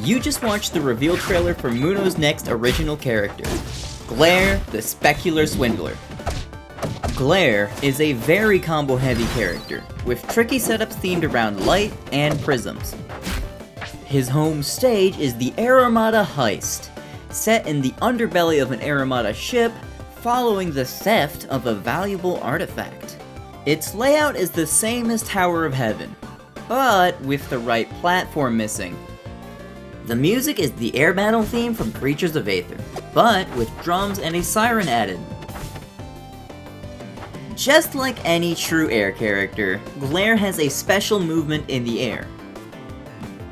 You just watched the reveal trailer for Muno's next original character, Glare, the Specular Swindler. Glare is a very combo-heavy character, with tricky setups themed around light and prisms. His home stage is the Armada Heist, set in the underbelly of an Armada ship, following the theft of a valuable artifact. Its layout is the same as Tower of Heaven, but with the right platform missing. The music is the air battle theme from Creatures of Aether, but with drums and a siren added. Just like any true air character, Glare has a special movement in the air.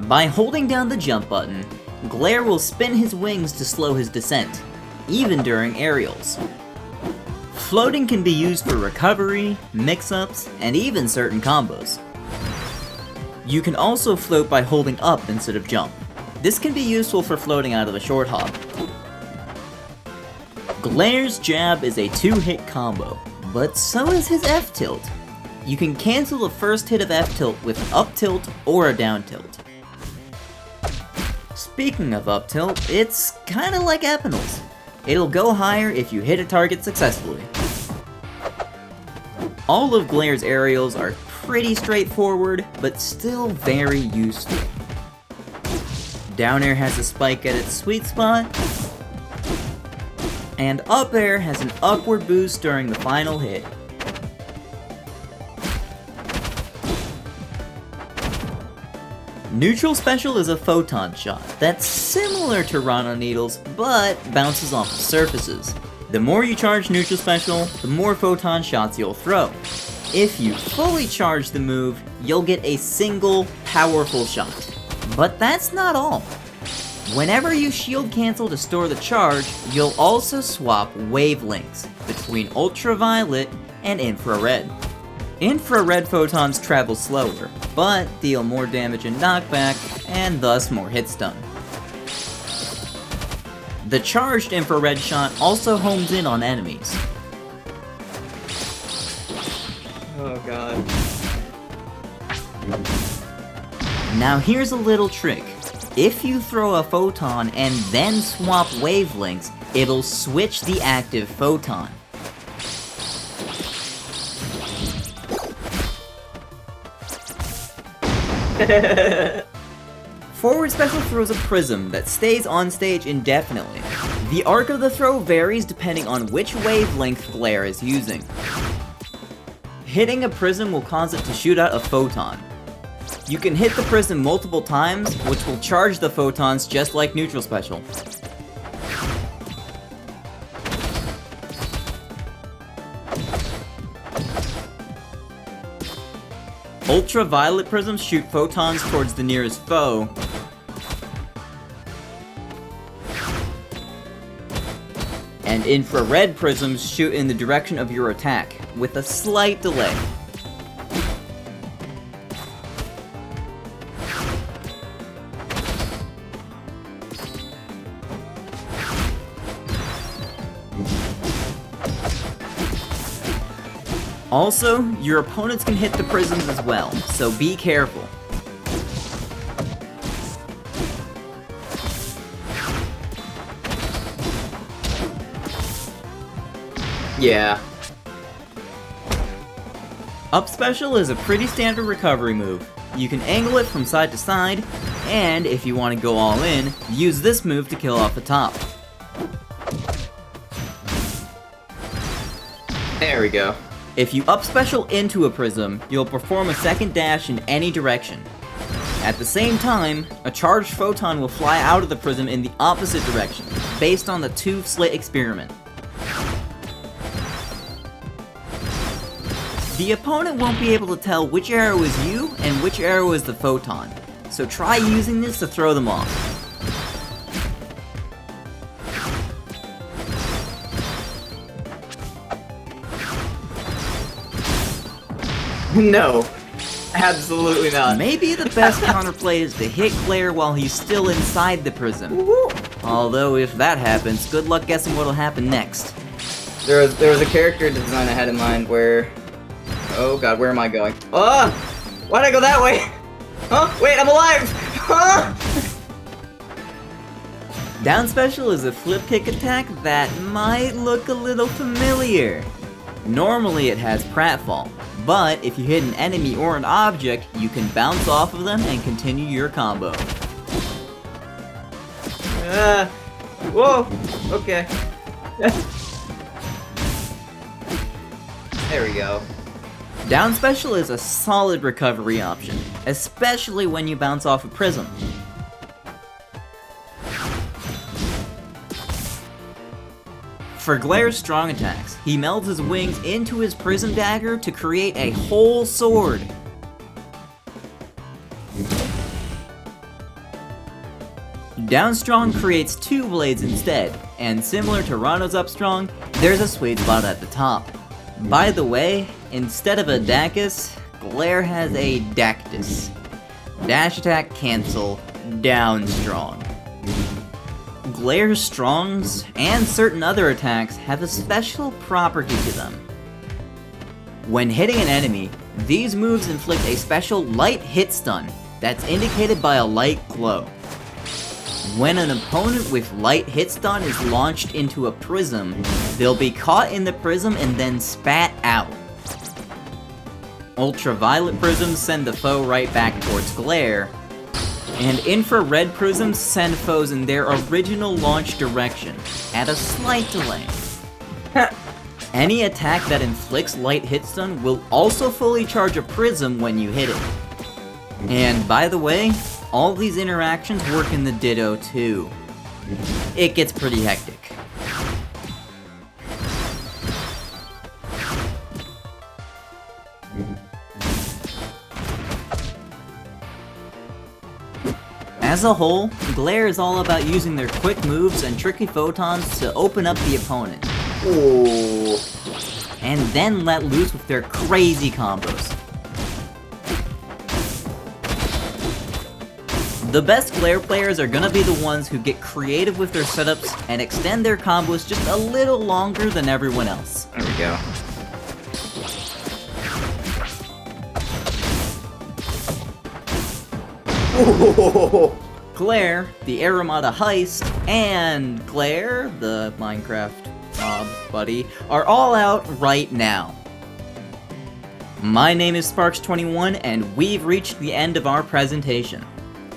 By holding down the jump button, Glare will spin his wings to slow his descent, even during aerials. Floating can be used for recovery, mix-ups, and even certain combos. You can also float by holding up instead of jump. This can be useful for floating out of a short hop. Glare's jab is a 2-hit combo, but so is his F-tilt. You can cancel the first hit of F-tilt with an up tilt or a down tilt. Speaking of up tilt, it's kinda like Epinal's. It'll go higher if you hit a target successfully. All of Glare's aerials are pretty straightforward, but still very useful. Down air has a spike at its sweet spot, and up air has an upward boost during the final hit. Neutral Special is a photon shot that's similar to Rana Needles, but bounces off of surfaces. The more you charge Neutral Special, the more photon shots you'll throw. If you fully charge the move, you'll get a single powerful shot. But that's not all. Whenever you shield cancel to store the charge, you'll also swap wavelengths between ultraviolet and infrared. Infrared photons travel slower, but deal more damage and knockback, and thus more hit stun. The charged infrared shot also homes in on enemies. Oh god. Now here's a little trick. If you throw a photon and then swap wavelengths, it'll switch the active photon. Forward Special throws a prism that stays on stage indefinitely. The arc of the throw varies depending on which wavelength Glare is using. Hitting a prism will cause it to shoot out a photon. You can hit the prism multiple times, which will charge the photons just like Neutral Special. Ultraviolet prisms shoot photons towards the nearest foe, and infrared prisms shoot in the direction of your attack, with a slight delay. Also, your opponents can hit the prisms as well, so be careful. Yeah. Up Special is a pretty standard recovery move. You can angle it from side to side, and if you want to go all in, use this move to kill off the top. There we go. If you up special into a prism, you'll perform a second dash in any direction. At the same time, a charged photon will fly out of the prism in the opposite direction, based on the two-slit experiment. The opponent won't be able to tell which arrow is you and which arrow is the photon, so try using this to throw them off. No. Absolutely not. Maybe the best counterplay is to hit Glare while he's still inside the prism. Woo. Although if that happens, good luck guessing what'll happen next. There was a character design I had in mind where... Oh god, where am I going? Oh! Why'd I go that way? Huh? Wait, I'm alive! Huh? Down special is a flip kick attack that might look a little familiar. Normally it has pratfall, but if you hit an enemy or an object, you can bounce off of them and continue your combo. Whoa! Okay. There we go. Down special is a solid recovery option, especially when you bounce off a prism. For Glaire's strong attacks, he melds his wings into his prism dagger to create a whole sword. Down strong creates two blades instead, and similar to Rano's up strong, there's a sweet spot at the top. By the way, instead of a DACDS, Glare has a DACDS. Dash attack cancel, down strong. Glaire's strongs and certain other attacks have a special property to them. When hitting an enemy, these moves inflict a special light hit stun that's indicated by a light glow. When an opponent with light hit stun is launched into a prism, they'll be caught in the prism and then spat out. Ultraviolet prisms send the foe right back towards Glare, and infrared prisms send foes in their original launch direction, at a slight delay. Any attack that inflicts light hitstun will also fully charge a prism when you hit it. And by the way, all these interactions work in the Ditto too. It gets pretty hectic. As a whole, Glare is all about using their quick moves and tricky photons to open up the opponent. Ooh. And then let loose with their crazy combos. The best Glare players are gonna be the ones who get creative with their setups and extend their combos just a little longer than everyone else. There we go. Ooh. Glare, the Armada Heist, and Glare, the Minecraft mob buddy, are all out right now. My name is Sparks21, and we've reached the end of our presentation.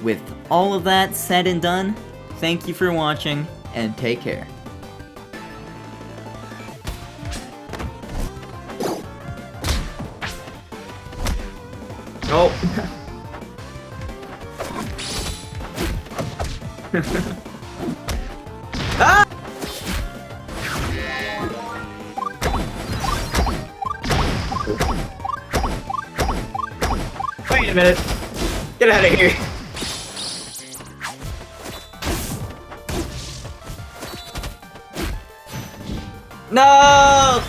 With all of that said and done, thank you for watching, and take care. Oh. Ah! Wait a minute. Get out of here. No!